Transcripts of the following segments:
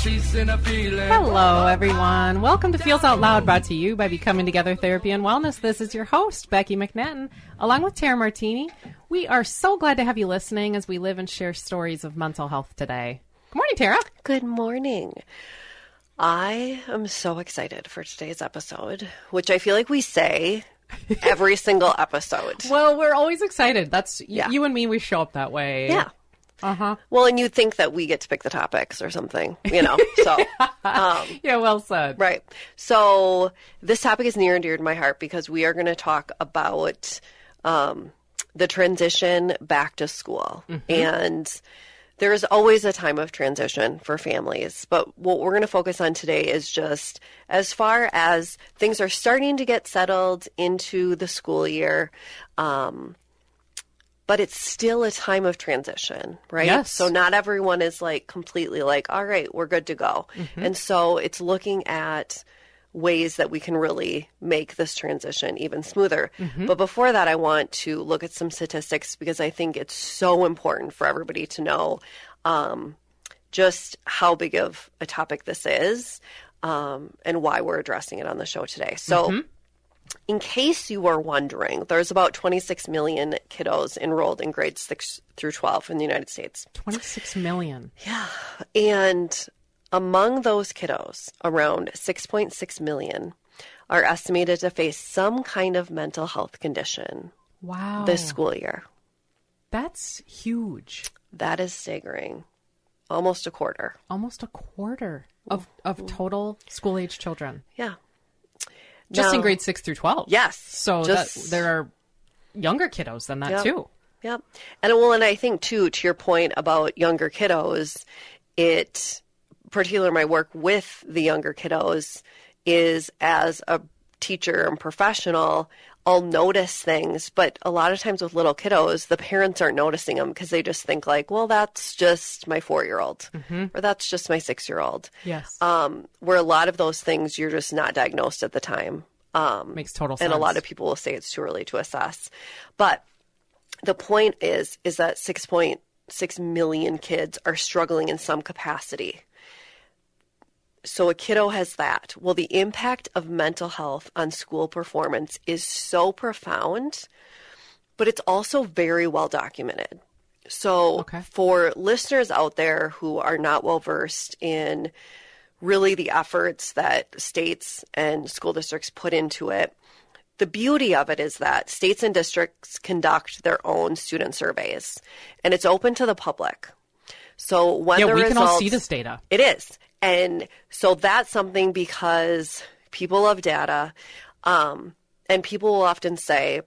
chasing a feeling. Hello, everyone. Welcome to Feels Out Loud, brought to you by Becoming Together Therapy and Wellness. This is your host, Becky McNattin, along with Tara Martini. We are so glad to have you listening as we live and share stories of mental health today. Good morning, Tara. Good morning. I am so excited for today's episode, which I feel like we say every single episode. Well, we're always excited. That's you and me, we show up that way. Yeah. Uh-huh. Well, and you'd think that we get to pick the topics or something, you know, so. Yeah, well said. Right. So this topic is near and dear to my heart because we are going to talk about the transition back to school. Mm-hmm. And there is always a time of transition for families. But what we're going to focus on today is just as far as things are starting to get settled into the school year, but it's still a time of transition, right? Yes. So not everyone is like completely like, all right, we're good to go. Mm-hmm. And so it's looking at ways that we can really make this transition even smoother. Mm-hmm. But before that, I want to look at some statistics because I think it's so important for everybody to know just how big of a topic this is and why we're addressing it on the show today. So mm-hmm. In case you were wondering, there's about 26 million kiddos enrolled in grades 6 through 12 in the United States. 26 million. Yeah. And among those kiddos, around 6.6 million are estimated to face some kind of mental health condition. Wow. This school year. That's huge. That is staggering. Almost a quarter. Almost a quarter of total school-age children. Yeah. Just in grades 6 through 12. Yes. So there are younger kiddos than that, too. Yep. And I think, too, to your point about younger kiddos, particularly my work with the younger kiddos is as a teacher and professional, I'll notice things. But a lot of times with little kiddos, the parents aren't noticing them because they just think like, well, that's just my 4-year-old mm-hmm. or that's just my 6-year-old. Yes. Where a lot of those things you're just not diagnosed at the time. Makes total sense. And a lot of people will say it's too early to assess. But the point is that 6.6 million kids are struggling in some capacity. So a kiddo has that. Well, the impact of mental health on school performance is so profound, but it's also very well documented. So for listeners out there who are not well versed in really the efforts that states and school districts put into it, the beauty of it is that states and districts conduct their own student surveys, and it's open to the public. So when the results, we can all see this data. It is. And so that's something because people love data, and people will often say,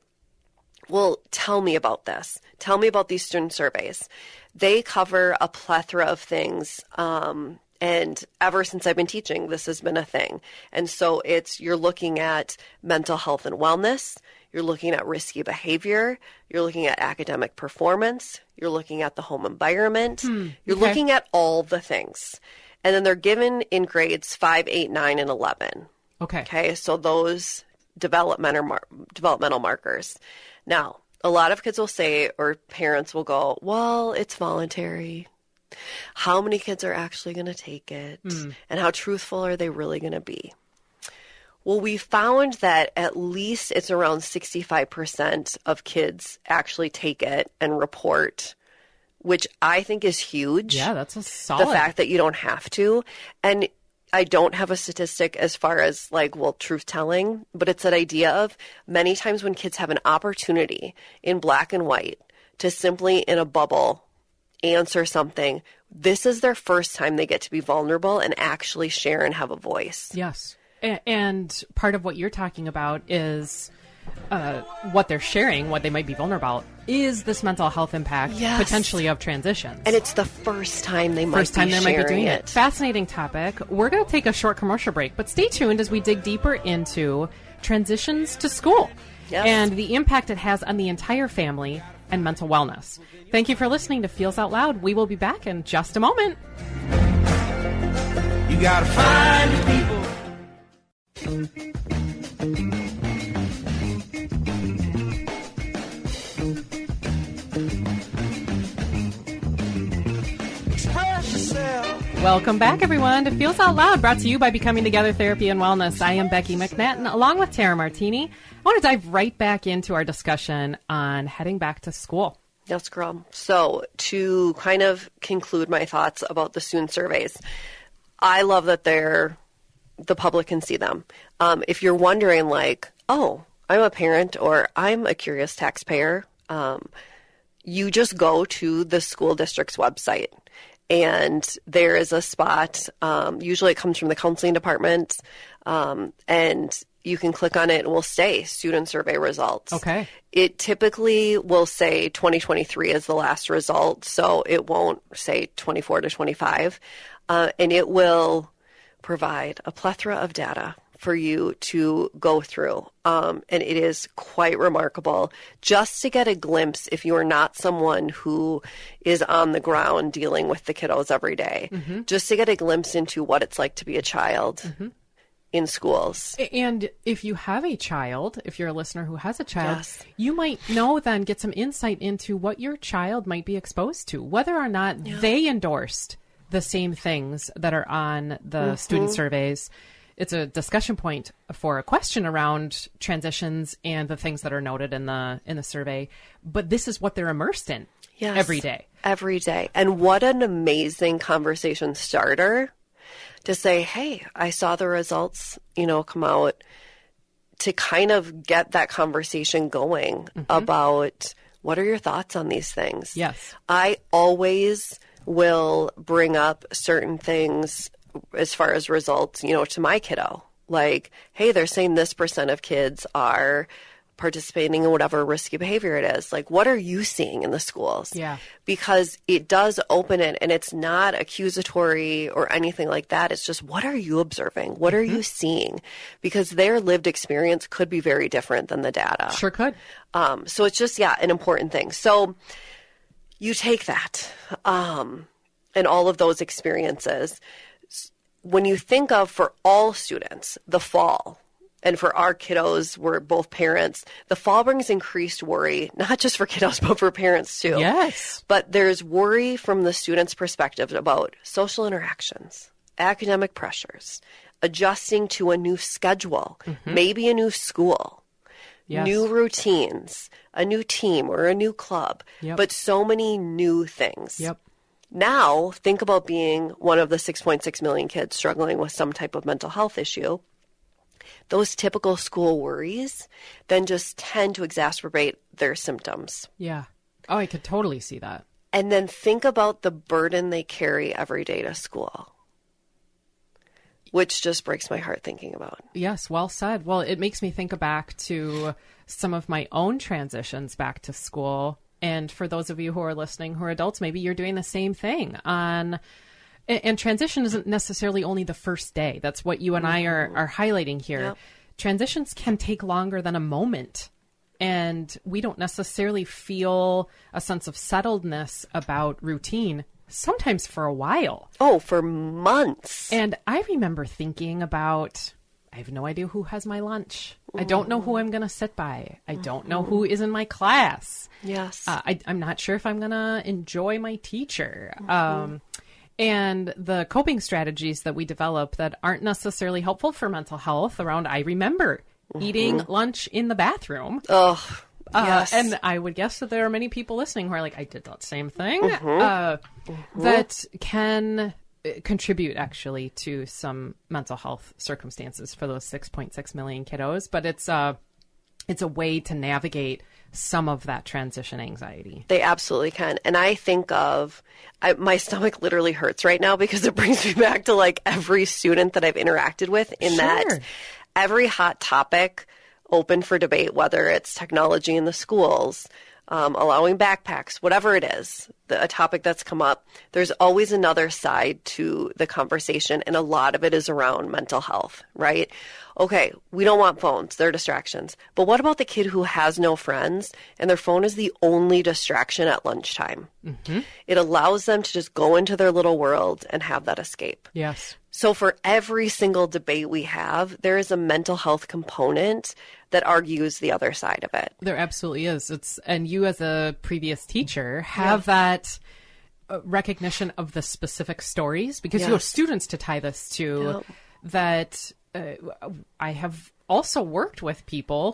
well, tell me about this. Tell me about these student surveys. They cover a plethora of things, and ever since I've been teaching, this has been a thing. And so you're looking at mental health and wellness. You're looking at risky behavior. You're looking at academic performance. You're looking at the home environment. You're looking at all the things. And then they're given in grades 5, 8, 9, and 11. Okay. So those developmental markers. Now, a lot of kids will say, or parents will go, well, it's voluntary. How many kids are actually going to take it? And how truthful are they really going to be? Well, we found that at least it's around 65% of kids actually take it and report, which I think is huge. Yeah, that's a solid. The fact that you don't have to. And I don't have a statistic as far as truth telling, but it's that idea of many times when kids have an opportunity in black and white to simply in a bubble answer something, this is their first time they get to be vulnerable and actually share and have a voice. Yes. And part of what you're talking about is what they're sharing, what they might be vulnerable about, is this mental health impact potentially of transitions. And it's the first time they might be doing it. Fascinating topic. We're going to take a short commercial break, but stay tuned as we dig deeper into transitions to school and the impact it has on the entire family and mental wellness. Thank you for listening to Feels Out Loud. We will be back in just a moment. You gotta find the people. Express yourself. Welcome back, everyone, to Feels Out Loud, brought to you by Becoming Together Therapy and Wellness. I am Becky McNattin, along with Tara Martini. I want to dive right back into our discussion on heading back to school. Yes, girl. So to kind of conclude my thoughts about the student surveys, I love that the public can see them. If you're wondering like, oh, I'm a parent or I'm a curious taxpayer, you just go to the school district's website. And there is a spot, usually it comes from the counseling department, and you can click on it and it will say student survey results. Okay. It typically will say 2023 is the last result, so it won't say 24 to 25. And it will provide a plethora of data for you to go through. And it is quite remarkable just to get a glimpse, if you are not someone who is on the ground dealing with the kiddos every day, just to get a glimpse into what it's like to be a child in schools. And if you have a child, if you're a listener who has a child, Yes. you might get some insight into what your child might be exposed to, whether or not they endorsed the same things that are on the student surveys. It's a discussion point for a question around transitions and the things that are noted in the survey. But this is what they're immersed in every day. Every day. And what an amazing conversation starter to say, hey, I saw the results, come out, to kind of get that conversation going about what are your thoughts on these things. Yes. I always will bring up certain things as far as results, to my kiddo. Like, hey, they're saying this % of kids are participating in whatever risky behavior it is. Like, what are you seeing in the schools? Yeah. Because it does open it, and it's not accusatory or anything like that. It's just, what are you observing? What are you seeing? Because their lived experience could be very different than the data. Sure could. So it's just, an important thing. So you take that and all of those experiences. When you think of, for all students, the fall, and for our kiddos, we're both parents, the fall brings increased worry, not just for kiddos, but for parents too. Yes. But there's worry from the student's perspective about social interactions, academic pressures, adjusting to a new schedule, maybe a new school, new routines, a new team or a new club, but so many new things. Yep. Now, think about being one of the 6.6 million kids struggling with some type of mental health issue. Those typical school worries then just tend to exacerbate their symptoms. Yeah. Oh, I could totally see that. And then think about the burden they carry every day to school, which just breaks my heart thinking about. Yes, well said. Well, it makes me think back to some of my own transitions back to school. And for those of you who are listening who are adults, maybe you're doing the same thing and transition isn't necessarily only the first day. That's what you and I are highlighting here. Yep. Transitions can take longer than a moment. And we don't necessarily feel a sense of settledness about routine, sometimes for a while. Oh, for months. And I remember thinking about, I have no idea who has my lunch. I don't know who I'm going to sit by. I don't know who is in my class. Yes. I'm not sure if I'm going to enjoy my teacher. And the coping strategies that we develop that aren't necessarily helpful for mental health around, I remember eating lunch in the bathroom. Oh, yes. And I would guess that there are many people listening who are like, I did that same thing. That can contribute actually to some mental health circumstances for those 6.6 million kiddos. But it's a way to navigate some of that transition anxiety. They absolutely can. And I think my stomach literally hurts right now because it brings me back to like every student that I've interacted with in that every hot topic open for debate, whether it's technology in the schools, allowing backpacks, whatever it is, a topic that's come up, there's always another side to the conversation. And a lot of it is around mental health, right? Okay, we don't want phones. They're distractions. But what about the kid who has no friends and their phone is the only distraction at lunchtime? It allows them to just go into their little world and have that escape. Yes. So for every single debate we have, there is a mental health component that argues the other side of it. There absolutely is. And you as a previous teacher have that recognition of the specific stories, because you have students to tie this to, that I have also worked with people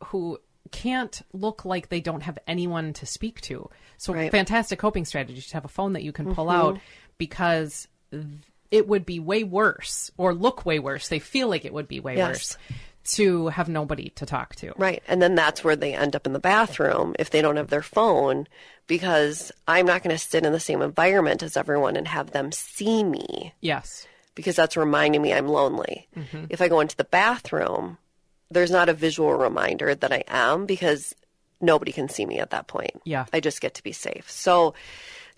who can't look like they don't have anyone to speak to. So fantastic coping strategies to have a phone that you can pull out, because it would be way worse, or look way worse. They feel like it would be way worse to have nobody to talk to. Right. And then that's where they end up in the bathroom if they don't have their phone, because I'm not going to sit in the same environment as everyone and have them see me. Yes. Because that's reminding me I'm lonely. If I go into the bathroom, there's not a visual reminder that I am, because nobody can see me at that point. Yeah. I just get to be safe. So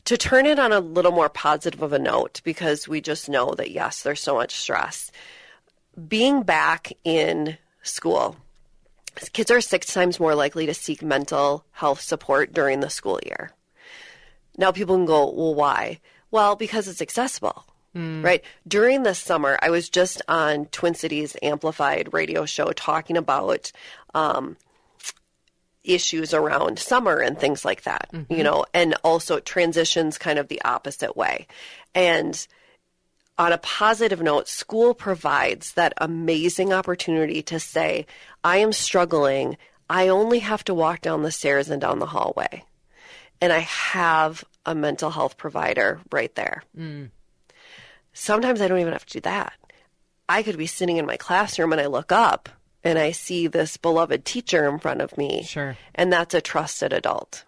to turn it on a little more positive of a note, because we just know that, yes, there's so much stress. Being back in school, kids are 6 times more likely to seek mental health support during the school year. Now people can go, well, why? Well, because it's accessible, right? During the summer, I was just on Twin Cities Amplified radio show talking about issues around summer and things like that, you know, and also transitions kind of the opposite way. And on a positive note, school provides that amazing opportunity to say, I am struggling. I only have to walk down the stairs and down the hallway. And I have a mental health provider right there. Sometimes I don't even have to do that. I could be sitting in my classroom and I look up and I see this beloved teacher in front of me. Sure. And that's a trusted adult.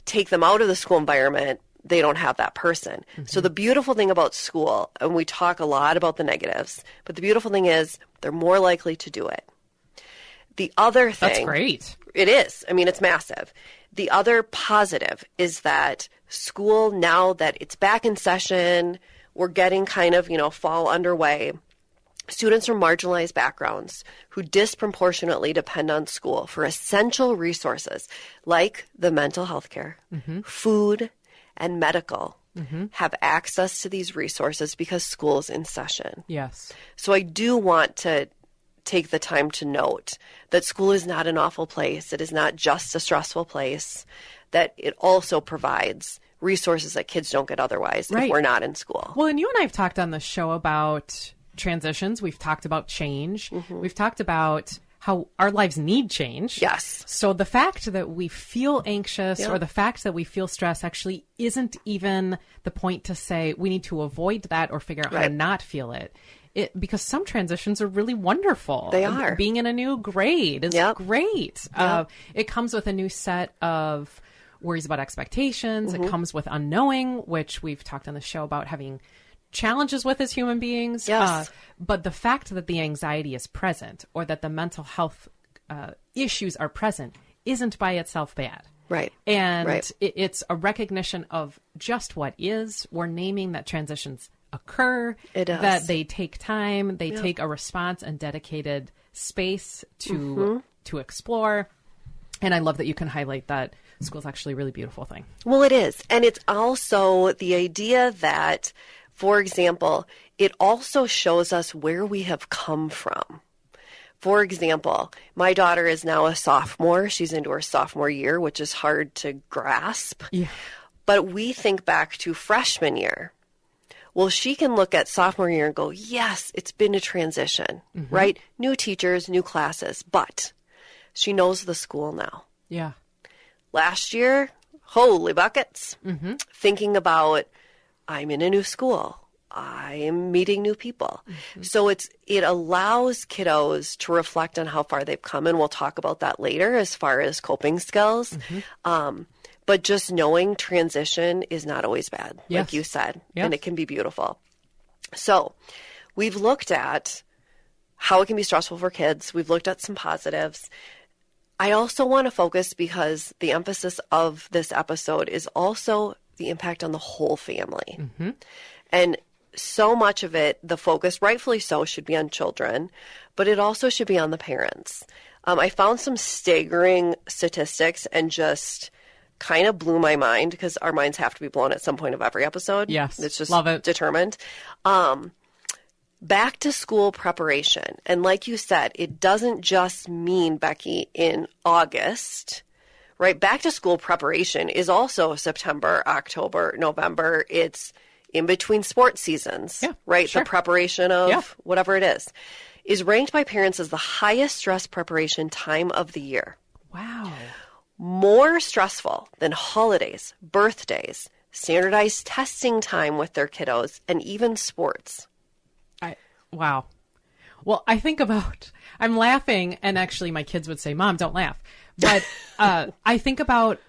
Take them out of the school environment, they don't have that person. So the beautiful thing about school, and we talk a lot about the negatives, but the beautiful thing is they're more likely to do it. The other thing... That's great. It is. I mean, it's massive. The other positive is that school, now that it's back in session, we're getting kind of, you know, fall underway. Students from marginalized backgrounds who disproportionately depend on school for essential resources like the mental health care, food, and medical have access to these resources because school's in session. Yes. So I do want to take the time to note that school is not an awful place. It is not just a stressful place, that it also provides resources that kids don't get otherwise if we're not in school. Well, and you and I have talked on the show about transitions. We've talked about change. We've talked about how our lives need change. Yes. So the fact that we feel anxious or the fact that we feel stress actually isn't even the point to say we need to avoid that or figure out how to not feel it. Because some transitions are really wonderful. They are. Being in a new grade is great. It comes with a new set of worries about expectations. It comes with unknowing, which we've talked on the show about having challenges with as human beings. Yes. But the fact that the anxiety is present or that the mental health issues are present isn't by itself bad. Right. And it's a recognition of just what is. We're naming that transitions occur, that they take time, they take a response and dedicated space to explore. And I love that you can highlight that school's actually a really beautiful thing. Well, it is. And it's also the idea that, for example, it also shows us where we have come from. For example, my daughter is now a sophomore. She's into her sophomore year, which is hard to grasp. Yeah. But we think back to freshman year. Well, she can look at sophomore year and go, yes, it's been a transition, right? New teachers, new classes, but she knows the school now. Yeah. Last year, holy buckets, thinking about, I'm in a new school. I am meeting new people. So it allows kiddos to reflect on how far they've come, and we'll talk about that later as far as coping skills. But just knowing transition is not always bad, like you said, and it can be beautiful. So we've looked at how it can be stressful for kids. We've looked at some positives. I also want to focus, because the emphasis of this episode is also the impact on the whole family. And so much of it, the focus, rightfully so, should be on children, but it also should be on the parents. I found some staggering statistics and just kind of blew my mind, because our minds have to be blown at some point of every episode. Yes, it's just love it. Determined. Back to school preparation. And like you said, it doesn't just mean, Becky, in August, right? Back to school preparation is also September, October, November. It's in between sports seasons, right? Sure. The preparation of whatever it is ranked by parents as the highest stress preparation time of the year. Wow. More stressful than holidays, birthdays, standardized testing time with their kiddos, and even sports. Wow. Well, I think about, I'm laughing, and actually my kids would say, Mom, don't laugh. But I think about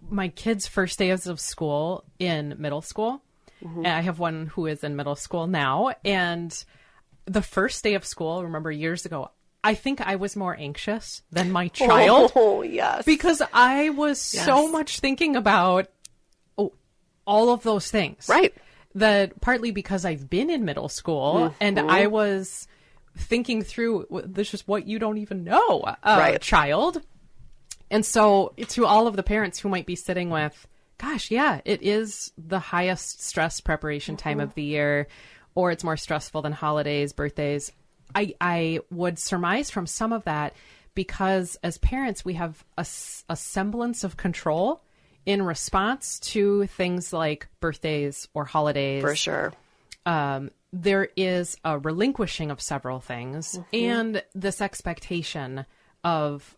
my kids' first days of school in middle school. And I have one who is in middle school now. And the first day of school, remember years ago, I think I was more anxious than my child. Oh, yes. Because I was so much thinking about all of those things. Right. That partly because I've been in middle school and I was thinking through, this is what you don't even know, child. And so to all of the parents who might be sitting with, gosh, yeah, it is the highest stress preparation time of the year, or it's more stressful than holidays, birthdays. I would surmise from some of that because as parents, we have a semblance of control in response to things like birthdays or holidays. For sure. There is a relinquishing of several things and this expectation of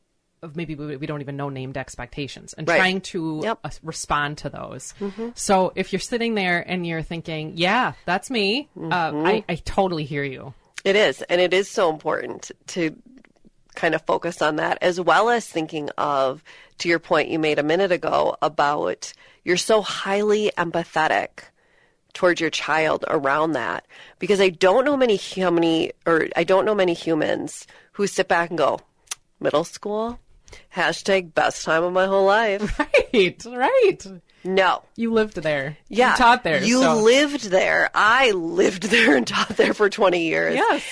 maybe we don't even know named expectations and trying to respond to those. So if you're sitting there and you're thinking, yeah, that's me, I totally hear you. It is. And it is so important to kind of focus on that, as well as thinking of, to your point you made a minute ago about you're so highly empathetic towards your child around that, because I don't know many humans who sit back and go, middle school, hashtag best time of my whole life. Right. No. You lived there. Yeah. You taught there. You lived there. I lived there and taught there for 20 years. Yes.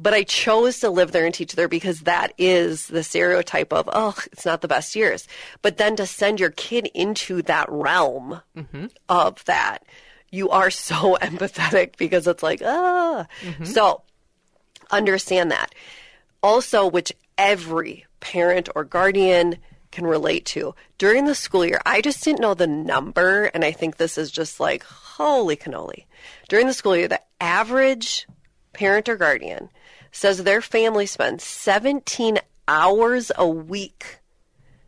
But I chose to live there and teach there because that is the stereotype of, oh, it's not the best years. But then to send your kid into that realm of that, you are so empathetic because it's like, So understand that. Also, which every parent or guardian can relate to. During the school year, I just didn't know the number, and I think this is just like, holy cannoli. During the school year, the average parent or guardian says their family spends 17 hours a week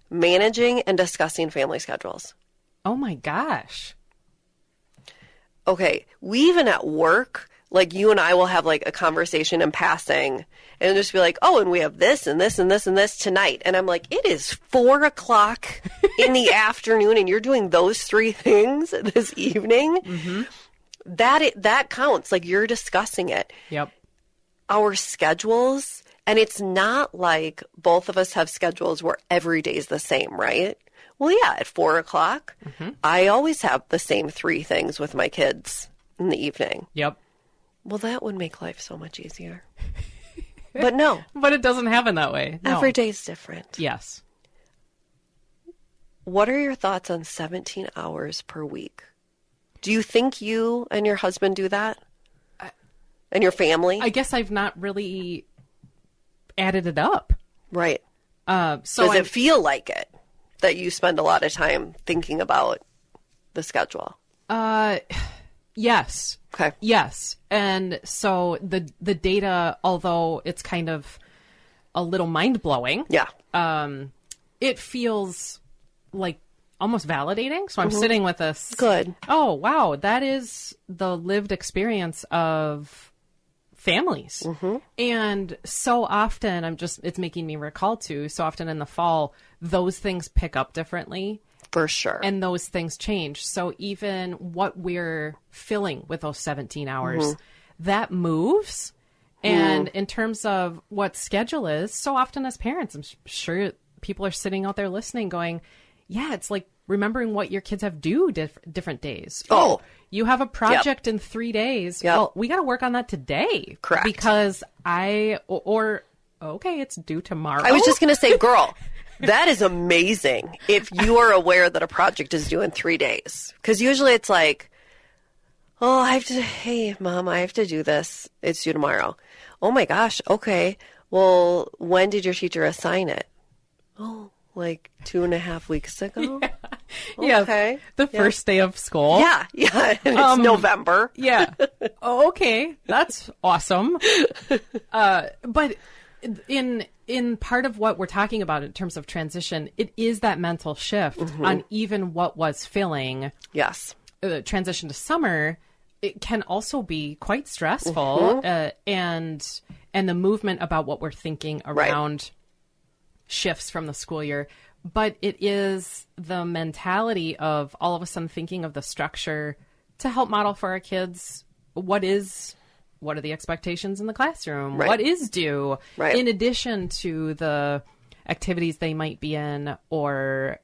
managing and discussing family schedules. Oh my gosh. Okay, we even at work, like you and I will have like a conversation in passing and just be like, oh, and we have this and this and this and this tonight. And I'm like, it is 4:00 in the afternoon and you're doing those three things this evening. That counts. Like you're discussing it. Yep. Our schedules, and it's not like both of us have schedules where every day is the same, right? Well, yeah, at 4:00, I always have the same three things with my kids in the evening. Yep. Well, that would make life so much easier. But no. But it doesn't happen that way. No. Every day's different. Yes. What are your thoughts on 17 hours per week? Do you think you and your husband do that? And your family? I guess I've not really added it up. Right. So does it feel like it? That you spend a lot of time thinking about the schedule? Yes. Okay. Yes. And so the data, although it's kind of a little mind-blowing, it feels like almost validating. So I'm sitting with this. Good. Oh, wow. That is the lived experience of families. And so often it's making me recall to, so often in the fall, those things pick up differently. For sure. And those things change. So even what we're filling with those 17 hours, that moves. And in terms of what schedule is, so often as parents, I'm sure people are sitting out there listening going, yeah, it's like remembering what your kids have due different days. Oh, you have a project in 3 days. Yep. Well, we got to work on that today. Correct. Because okay, it's due tomorrow. I was just going to say, girl, that is amazing if you are aware that a project is due in 3 days. Because usually it's like, oh, hey, Mom, I have to do this. It's due tomorrow. Oh, my gosh. Okay. Well, when did your teacher assign it? Oh, like 2.5 weeks ago. Yeah. Okay. The first day of school. Yeah. And it's November. Yeah. Oh, okay. That's awesome. But in part of what we're talking about in terms of transition, it is that mental shift on even what was filling. Yes. Transition to summer, it can also be quite stressful, and the movement about what we're thinking around shifts from the school year. But it is the mentality of all of a sudden thinking of the structure to help model for our kids what are the expectations in the classroom, what is due, in addition to the activities they might be in or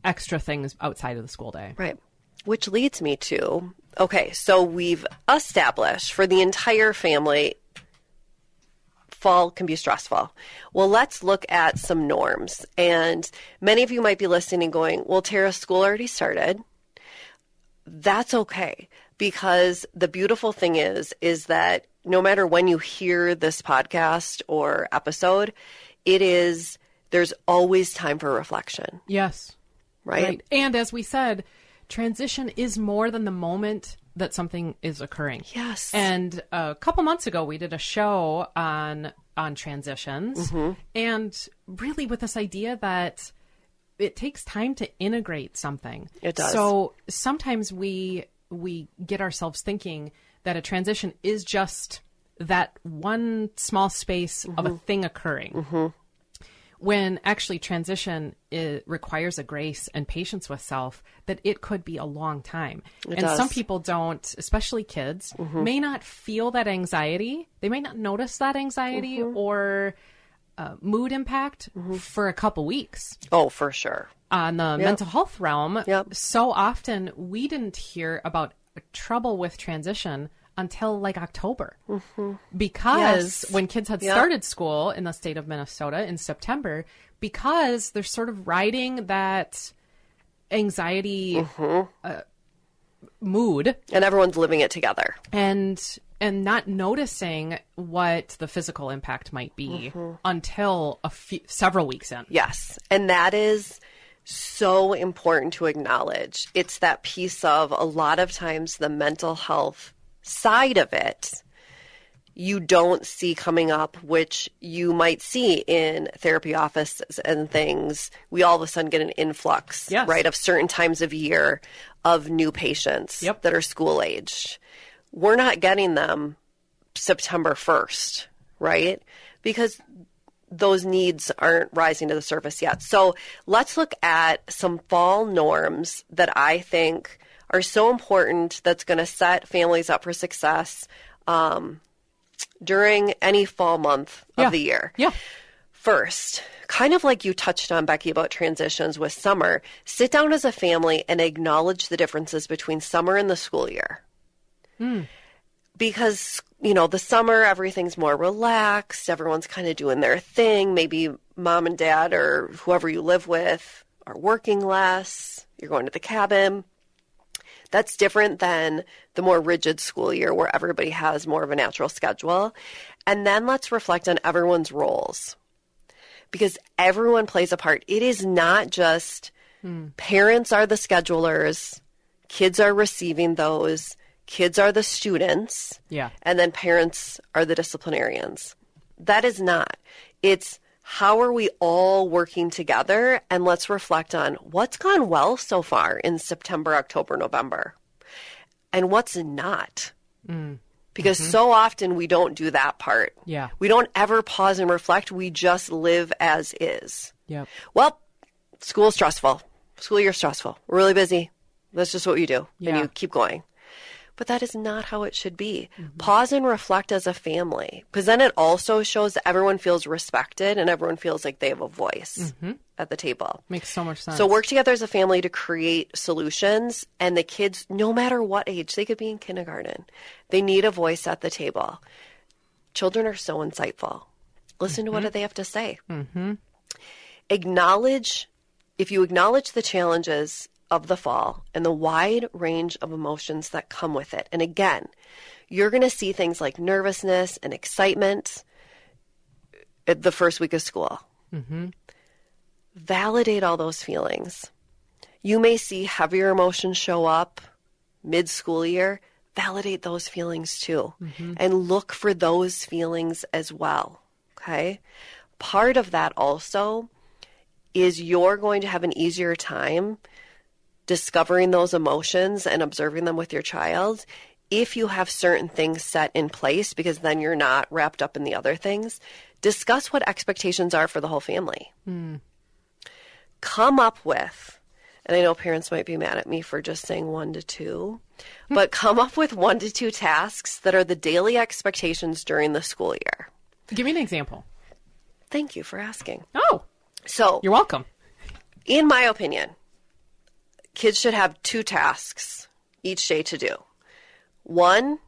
extra things outside of the school day. Right. Which leads me to, okay, so we've established for the entire family, fall can be stressful. Well, let's look at some norms. And many of you might be listening going, well, Tara, school already started. That's okay. Because the beautiful thing is that no matter when you hear this podcast or episode, there's always time for reflection. Yes. Right? And as we said, transition is more than the moment that something is occurring. Yes. And a couple months ago, we did a show on transitions, and really with this idea that it takes time to integrate something. It does. So sometimes we get ourselves thinking that a transition is just that one small space of a thing occurring. When actually transition requires a grace and patience with self, that it could be a long time. And some people don't, especially kids, may not feel that anxiety. They may not notice that anxiety or mood impact for a couple weeks. Oh, for sure. On the mental health realm, so often we didn't hear about trouble with transition until like October. Because when kids had started school in the state of Minnesota in September, because they're sort of riding that anxiety mood. And everyone's living it together. And not noticing what the physical impact might be until several weeks in. Yes. And that is so important to acknowledge. It's that piece of a lot of times the mental health side of it you don't see coming up, which you might see in therapy offices and things. We all of a sudden get an influx, right, of certain times of year of new patients that are school aged. We're not getting them September 1st, right? Because those needs aren't rising to the surface yet. So let's look at some fall norms that I think are so important that's going to set families up for success during any fall month of the year. First, kind of like you touched on, Becky, about transitions with summer, sit down as a family and acknowledge the differences between summer and the school year. Because, you know, the summer, everything's more relaxed. Everyone's kind of doing their thing. Maybe mom and dad or whoever you live with are working less. You're going to the cabin. That's different than the more rigid school year where everybody has more of a natural schedule. And then let's reflect on everyone's roles, because everyone plays a part. It is not just parents are the schedulers, kids are receiving those, kids are the students, and then parents are the disciplinarians. That is not. It's how are we all working together, and let's reflect on what's gone well so far in September, October, November, and what's not. Because so often we don't do that part. We don't ever pause and reflect. We just live as is. Well, school's stressful. School year's stressful. We're really busy. That's just what you do. And you keep going. But that is not how it should be. Pause and reflect as a family, because then it also shows that everyone feels respected and everyone feels like they have a voice at the table. Makes so much sense. So work together as a family to create solutions, and the kids, no matter what age, they could be in kindergarten, they need a voice at the table. Children are so insightful. Listen to what they have to say. Acknowledge, if you acknowledge the challenges of the fall and the wide range of emotions that come with it. And again, you're going to see things like nervousness and excitement at the first week of school. validate all those feelings. You may see heavier emotions show up mid-school year. Validate those feelings too. And look for those feelings as well. Okay? Part of that also is you're going to have an easier time discovering those emotions and observing them with your child if you have certain things set in place, because then you're not wrapped up in the other things. Discuss what expectations are for the whole family. Come up with, and I know parents might be mad at me for just saying 1 to 2, but come up with 1 to 2 tasks that are the daily expectations during the school year. Give me an example. Thank you for asking. Oh, So, you're welcome. in my opinion, kids should have 2 tasks each day to do. One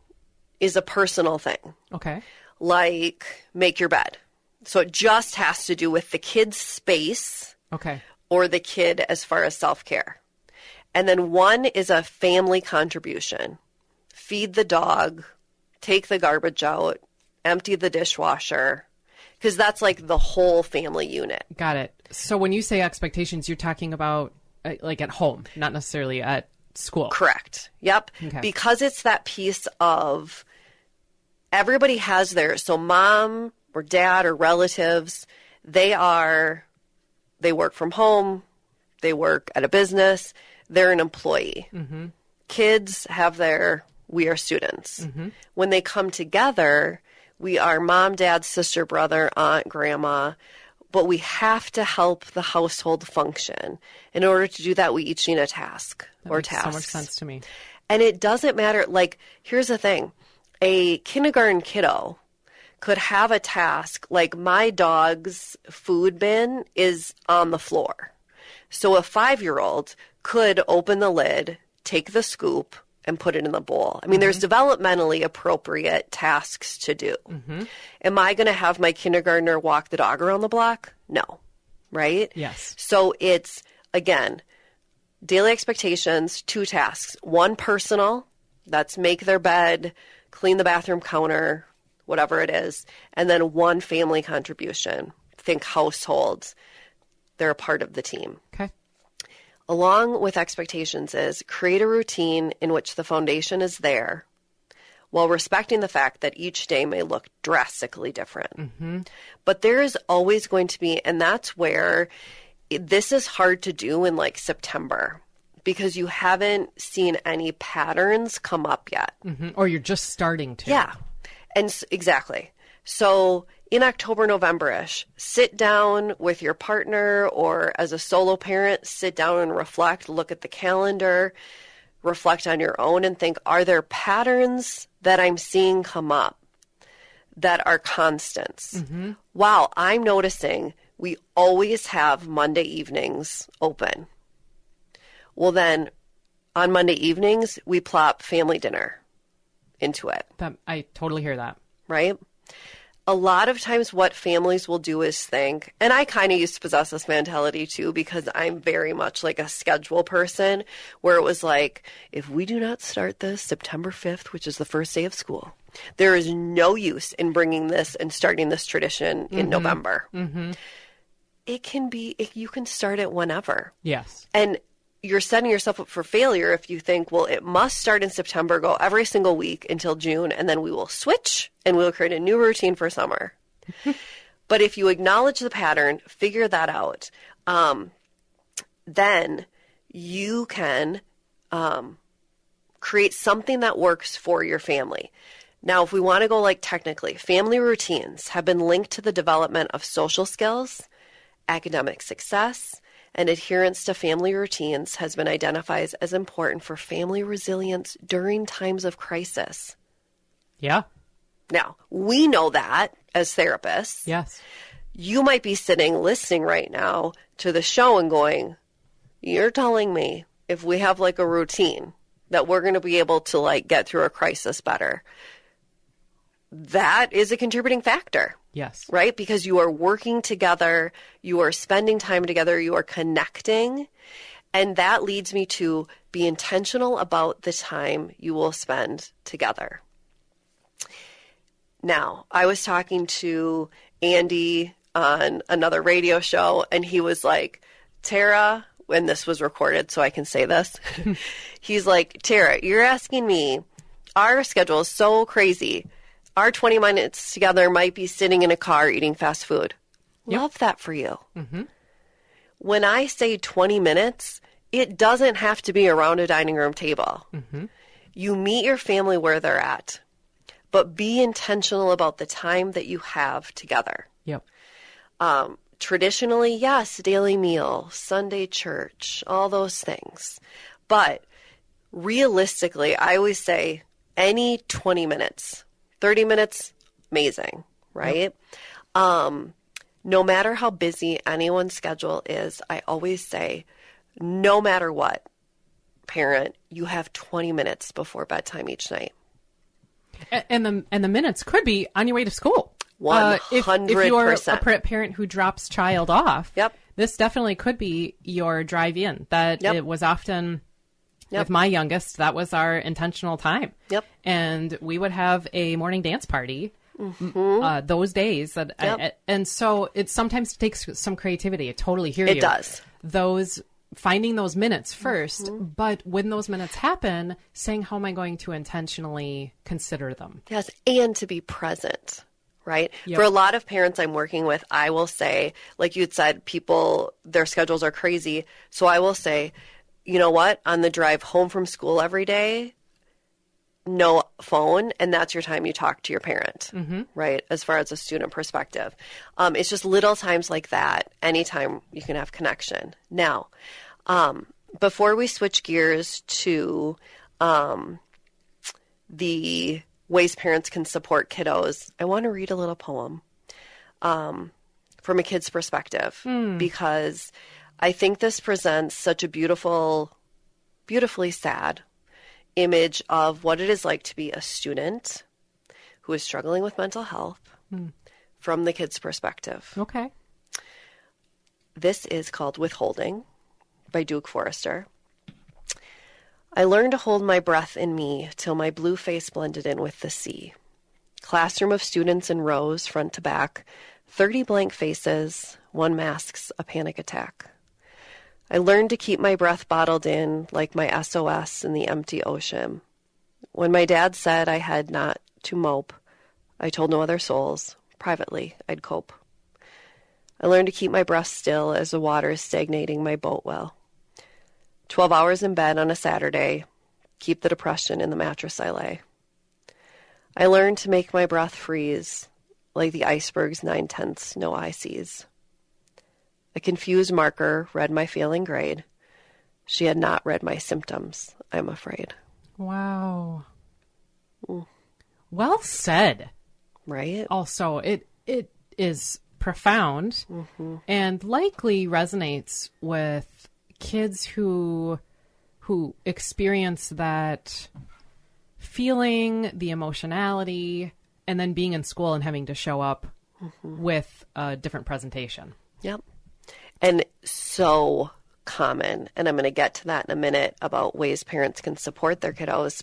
is a personal thing, Okay. like make your bed. So it just has to do with the kid's space Okay. or the kid as far as self-care. And then one is a family contribution. Feed the dog, take the garbage out, empty the dishwasher, because that's like the whole family unit. Got it. So when you say expectations, you're talking about like at home, not necessarily at school. Correct. Yep. Okay. Because it's that piece of everybody has their, so mom or dad or relatives, they work from home, they work at a business, they're an employee. Kids have we are students. When they come together, we are mom, dad, sister, brother, aunt, grandma, but we have to help the household function. In order to do that, we each need a task or tasks. So much sense to me. And it doesn't matter. Like, here's the thing. A kindergarten kiddo could have a task like my dog's food bin is on the floor. So a 5-year-old could open the lid, take the scoop, and put it in the bowl. I mean, there's developmentally appropriate tasks to do. Am I going to have my kindergartner walk the dog around the block? No. Right? Yes. So it's, again, daily expectations, 2 tasks. One personal, that's make their bed, clean the bathroom counter, whatever it is. And then one family contribution. Think households. They're a part of the team. Okay. Along with expectations is create a routine in which the foundation is there while respecting the fact that each day may look drastically different. But there is always going to be, and that's where this is hard to do in like September because you haven't seen any patterns come up yet. Or you're just starting to. Yeah. And exactly. So in October, November-ish, sit down with your partner or as a solo parent, sit down and reflect, look at the calendar, reflect on your own and think, are there patterns that I'm seeing come up that are constants? Wow, I'm noticing we always have Monday evenings open. Well, then on Monday evenings, we plop family dinner into it. I totally hear that. Right? A lot of times what families will do is think, and I kind of used to possess this mentality too because I'm very much like a schedule person where it was like, if we do not start this September 5th, which is the first day of school, there is no use in bringing this and starting this tradition in November. It can be, you can start it whenever. Yes. And you're setting yourself up for failure if you think, well, it must start in September, go every single week until June, and then we will switch and we'll create a new routine for summer. But if you acknowledge the pattern, figure that out, then you can create something that works for your family. Now, if we want to go like technically, family routines have been linked to the development of social skills, academic success, and adherence to family routines has been identified as important for family resilience during times of crisis. Yeah. Now, we know that as therapists. Yes. You might be sitting listening right now to the show and going, you're telling me if we have like a routine that we're going to be able to like get through a crisis better. That is a contributing factor. Yes. Right? Because you are working together, you are spending time together, you are connecting. And that leads me to be intentional about the time you will spend together. Now, I was talking to Andy on another radio show, and he was like, Tara, when this was recorded, so I can say this, he's like, Tara, you're asking me, our schedule is so crazy. Our 20 minutes together might be sitting in a car eating fast food. Yep. Love that for you. Mm-hmm. When I say 20 minutes, it doesn't have to be around a dining room table. Mm-hmm. You meet your family where they're at, but be intentional about the time that you have together. Yep. Traditionally, yes, daily meal, Sunday church, all those things. But realistically, I always say any 20 minutes, 30 minutes, amazing, right? Yep. No matter how busy anyone's schedule is, I always say, no matter what, parent, you have 20 minutes before bedtime each night. And the minutes could be on your way to school. 100%. If you're a parent who drops child off, yep. This definitely could be your drive-in. That yep. It was often, yep. with my youngest, that was our intentional time. Yep. And we would have a morning dance party mm-hmm. Those days. Yep. And so it sometimes takes some creativity. I totally hear you. It does. Finding those minutes first, mm-hmm. but when those minutes happen, saying, how am I going to intentionally consider them? Yes, and to be present, right? Yep. For a lot of parents I'm working with, I will say, like you had said, people, their schedules are crazy. So I will say, you know what? On the drive home from school every day, no phone, and that's your time you talk to your parent, mm-hmm. right? As far as a student perspective. It's just little times like that, anytime you can have connection. Now, before we switch gears to the ways parents can support kiddos, I want to read a little poem from a kid's perspective, because I think this presents such a beautifully sad image of what it is like to be a student who is struggling with mental health from the kid's perspective. Okay. This is called Withholding by Duke Forrester. I learned to hold my breath in me till my blue face blended in with the sea. Classroom of students in rows, front to back, 30 blank faces, one masks a panic attack. I learned to keep my breath bottled in like my SOS in the empty ocean. When my dad said I had not to mope, I told no other souls. Privately, I'd cope. I learned to keep my breath still as the water is stagnating my boat well. 12 hours in bed on a Saturday, keep the depression in the mattress I lay. I learned to make my breath freeze like the iceberg's 9/10 no eye sees. A confused marker read my failing grade. She had not read my symptoms, I'm afraid. Wow. Well said. Right? Also, it is profound mm-hmm. and likely resonates with kids who experience that feeling, the emotionality, and then being in school and having to show up mm-hmm. with a different presentation. Yep. And so common, and I'm going to get to that in a minute about ways parents can support their kiddos.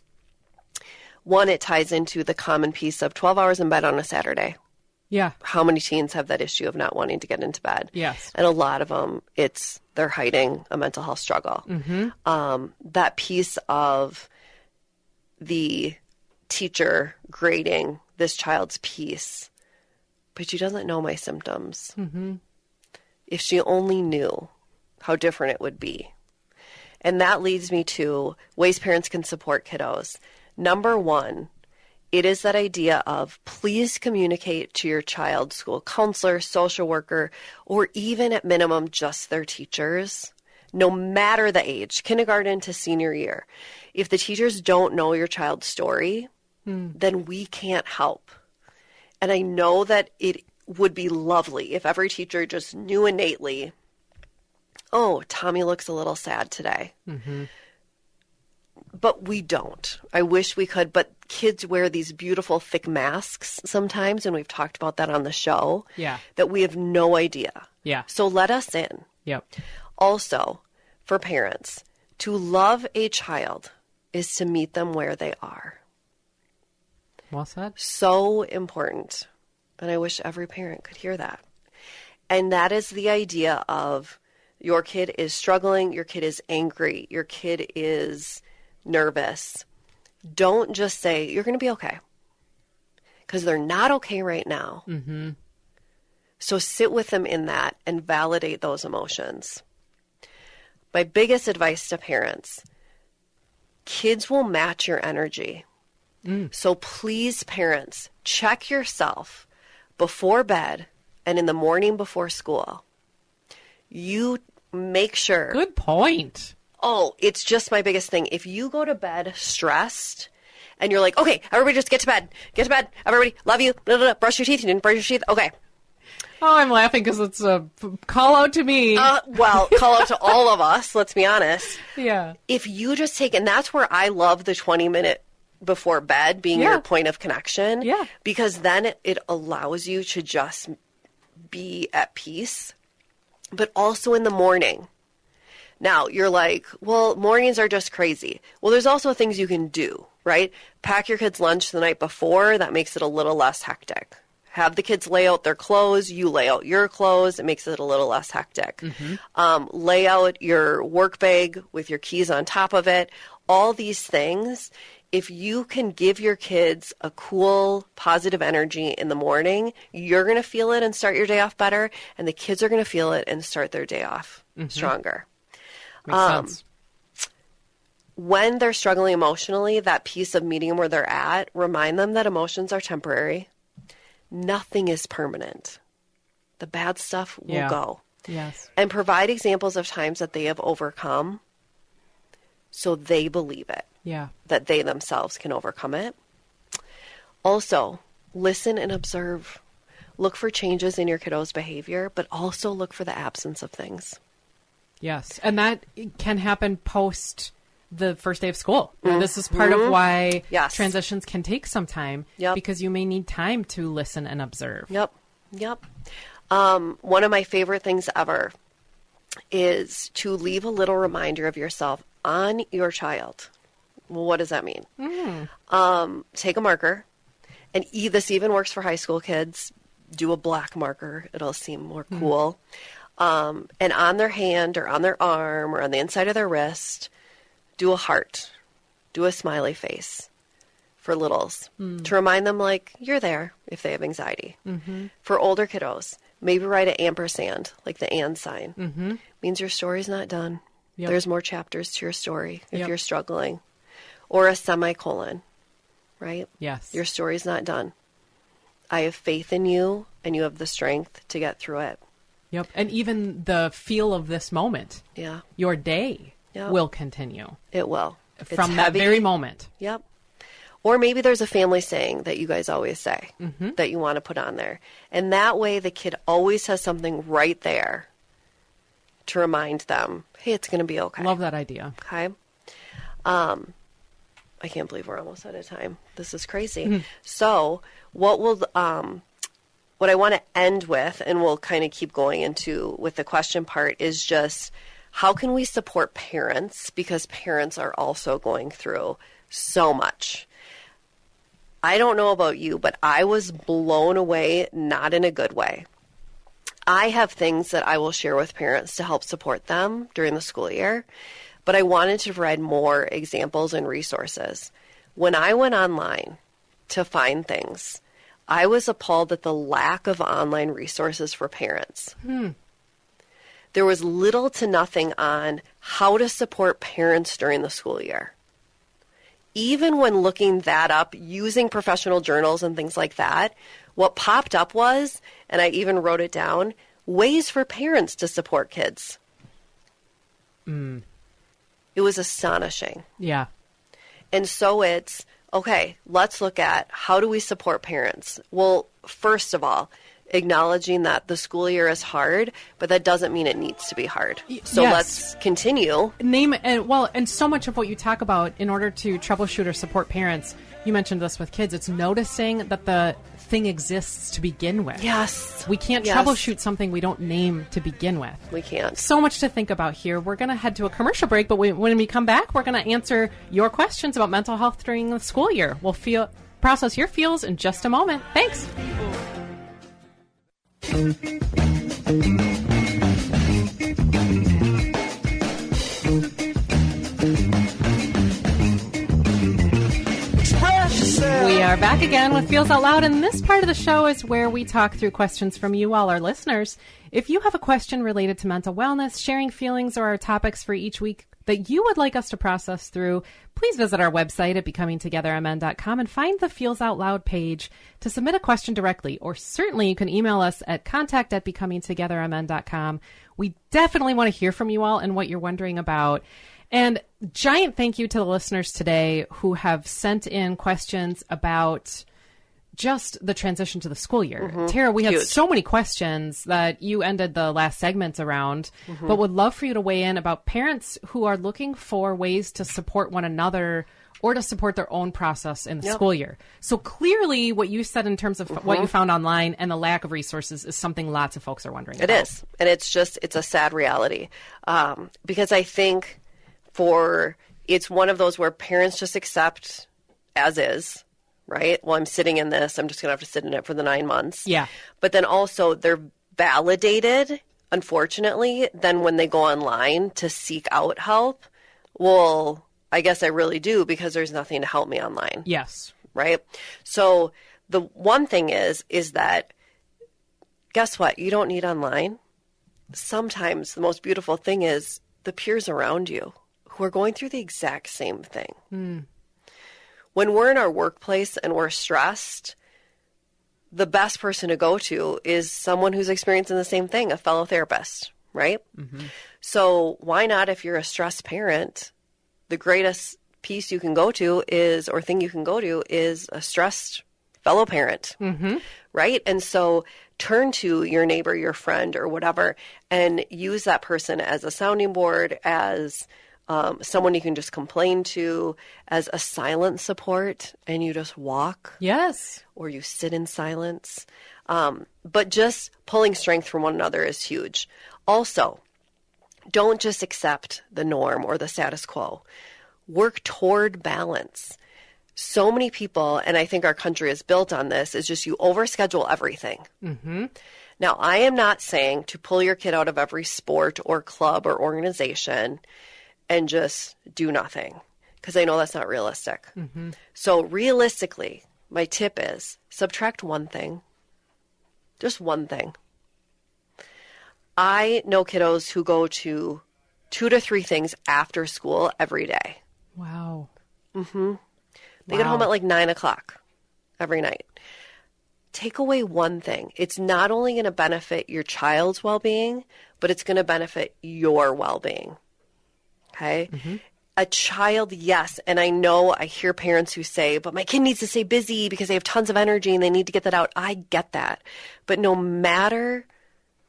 One, it ties into the common piece of 12 hours in bed on a Saturday. Yeah. How many teens have that issue of not wanting to get into bed? Yes. And a lot of them, they're hiding a mental health struggle. Mm-hmm. That piece of the teacher grading this child's piece, but she doesn't know my symptoms. Mm-hmm. If she only knew how different it would be. And that leads me to ways parents can support kiddos. Number one, it is that idea of please communicate to your child's school counselor, social worker, or even at minimum just their teachers, no matter the age, kindergarten to senior year. If the teachers don't know your child's story, then we can't help. And I know that it would be lovely if every teacher just knew innately, oh, Tommy looks a little sad today. Mm-hmm. But we don't. I wish we could, but kids wear these beautiful thick masks sometimes, and we've talked about that on the show, that we have no idea. Yeah. So let us in. Yep. Also, for parents, to love a child is to meet them where they are. Well said. So important. And I wish every parent could hear that. And that is the idea of your kid is struggling, your kid is angry, your kid is nervous. Don't just say, you're going to be okay. Because they're not okay right now. Mm-hmm. So sit with them in that and validate those emotions. My biggest advice to parents, kids will match your energy. So please, parents, check yourself before bed and in the morning before school. You make sure. Good point. Oh, it's just my biggest thing. If you go to bed stressed and you're like, okay, everybody just get to bed. Get to bed. Everybody, love you. Blah, blah, blah. Brush your teeth. You didn't brush your teeth. Okay. Oh, I'm laughing because it's a call out to me. Well, call out to all of us, let's be honest. Yeah. If you just take, and that's where I love the 20-minute before bed being your point of connection. Yeah. Because then it allows you to just be at peace, but also in the morning. Now, you're like, well, mornings are just crazy. Well, there's also things you can do, right? Pack your kids' lunch the night before. That makes it a little less hectic. Have the kids lay out their clothes. You lay out your clothes. It makes it a little less hectic. Mm-hmm. Lay out your work bag with your keys on top of it. All these things, if you can give your kids a cool, positive energy in the morning, you're going to feel it and start your day off better, and the kids are going to feel it and start their day off stronger. Makes sense. When they're struggling emotionally, that piece of meeting them where they're at, remind them that emotions are temporary. Nothing is permanent. The bad stuff will go. Yes. And provide examples of times that they have overcome so they believe it. Yeah. That they themselves can overcome it. Also, listen and observe. Look for changes in your kiddo's behavior, but also look for the absence of things. Yes. And that can happen post the first day of school. This is part of why transitions can take some time because you may need time to listen and observe. Yep. One of my favorite things ever is to leave a little reminder of yourself on your child. Well, what does that mean? Take a marker, and this even works for high school kids. Do a black marker. It'll seem more cool. And on their hand or on their arm or on the inside of their wrist, do a heart. Do a smiley face for littles to remind them, like, you're there if they have anxiety. For older kiddos, maybe write an ampersand, like the and sign. Means your story's not done. There's more chapters to your story if you're struggling. Or a semicolon, right? Yes. Your story's not done. I have faith in you, and you have the strength to get through it. Yep. And even the feel of this moment. Yeah. Your day will continue. It will. From that very moment. Yep. Or maybe there's a family saying that you guys always say that you want to put on there. And that way the kid always has something right there to remind them, hey, it's going to be okay. Love that idea. Okay. I can't believe we're almost out of time. This is crazy. So what I want to end with, and we'll kind of keep going into with the question part, is just how can we support parents? Because parents are also going through so much. I don't know about you, but I was blown away, not in a good way. I have things that I will share with parents to help support them during the school year, but I wanted to provide more examples and resources. When I went online to find things, I was appalled at the lack of online resources for parents. There was little to nothing on how to support parents during the school year. Even when looking that up, using professional journals and things like that, what popped up was, and I even wrote it down, ways for parents to support kids. It was astonishing. Yeah. And so it's, okay, let's look at how do we support parents? Well, first of all, acknowledging that the school year is hard, but that doesn't mean it needs to be hard. So let's continue. And so much of what you talk about in order to troubleshoot or support parents, you mentioned this with kids, it's noticing that the thing exists to begin with. Yes. We can't troubleshoot something we don't name to begin with. We can't. So much to think about here. We're going to head to a commercial break, but when we come back, we're going to answer your questions about mental health during the school year. We'll process your feels in just a moment. Thanks. We are back again with Feels Out Loud, and this part of the show is where we talk through questions from you all, our listeners. If you have a question related to mental wellness, sharing feelings, or our topics for each week that you would like us to process through, please visit our website at becomingtogethermn.com and find the Feels Out Loud page to submit a question directly, or certainly you can email us at contact@becomingtogethermn.com. We definitely want to hear from you all and what you're wondering about. And giant thank you to the listeners today who have sent in questions about just the transition to the school year. Tara, we had so many questions that you ended the last segment around, but would love for you to weigh in about parents who are looking for ways to support one another or to support their own process in the school year. So clearly what you said in terms of what you found online and the lack of resources is something lots of folks are wondering about. It is. And it's a sad reality. Because I think it's one of those where parents just accept as is, right? Well, I'm sitting in this. I'm just going to have to sit in it for the 9 months. Yeah. But then also they're validated, unfortunately, then when they go online to seek out help. Well, I guess I really do because there's nothing to help me online. Yes. Right? So the one thing is that, guess what? You don't need online. Sometimes the most beautiful thing is the peers around you who are going through the exact same thing. When we're in our workplace and we're stressed, the best person to go to is someone who's experiencing the same thing, a fellow therapist, right? So why not, if you're a stressed parent, the greatest piece you can go to is a stressed fellow parent, right? And so turn to your neighbor, your friend, or whatever, and use that person as a sounding board, as someone you can just complain to, as a silent support, and you just walk. Yes. Or you sit in silence. But just pulling strength from one another is huge. Also, don't just accept the norm or the status quo. Work toward balance. So many people, and I think our country is built on this, is just you overschedule everything. Now, I am not saying to pull your kid out of every sport or club or organization and just do nothing, because I know that's not realistic. So realistically, my tip is subtract one thing, just one thing. I know kiddos who go to 2 to 3 things after school every day. Wow. They get home at like 9 o'clock every night. Take away one thing. It's not only going to benefit your child's well-being, but it's going to benefit your well-being. Okay? A child, yes. And I know I hear parents who say, but my kid needs to stay busy because they have tons of energy and they need to get that out. I get that. But no matter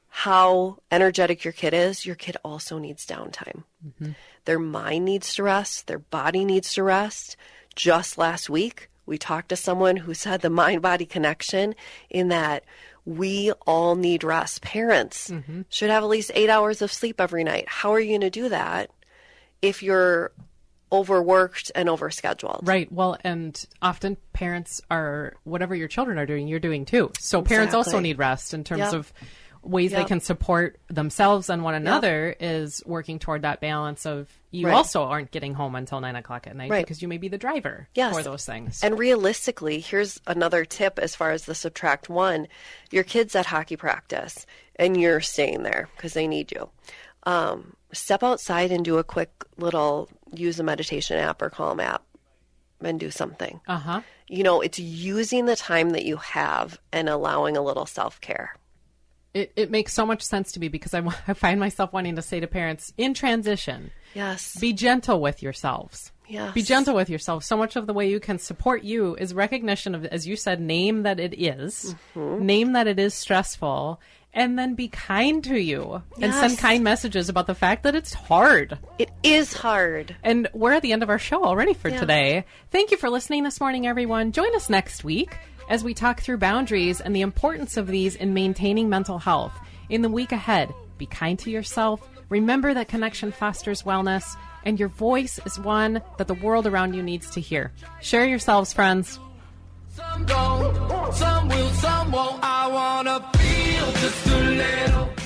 how energetic your kid is, your kid also needs downtime. Their mind needs to rest. Their body needs to rest. Just last week, we talked to someone who said the mind-body connection, in that we all need rest. Parents should have at least 8 hours of sleep every night. How are you going to do that if you're overworked and overscheduled? Right. Well, and often parents are, whatever your children are doing, you're doing too. So parents also need rest in terms of ways they can support themselves and one another, is working toward that balance of you also aren't getting home until 9 o'clock at night because you may be the driver for those things. And realistically, here's another tip as far as the subtract one. Your kid's at hockey practice and you're staying there because they need you. Step outside and do a quick little, use a meditation app or Calm app and do something. You know, it's using the time that you have and allowing a little self-care. It makes so much sense to me, because I find myself wanting to say to parents in transition, be gentle with yourselves. Be gentle with yourself. So much of the way you can support you is recognition of, as you said, name that it is, name that it is stressful, and then be kind to you and send kind messages about the fact that it's hard. It is hard. And we're at the end of our show already for today. Thank you for listening this morning, everyone. Join us next week as we talk through boundaries and the importance of these in maintaining mental health. In the week ahead, be kind to yourself. Remember that connection fosters wellness, and your voice is one that the world around you needs to hear. Share yourselves, friends. Some go, some will, some won't. I wanna feel just a little.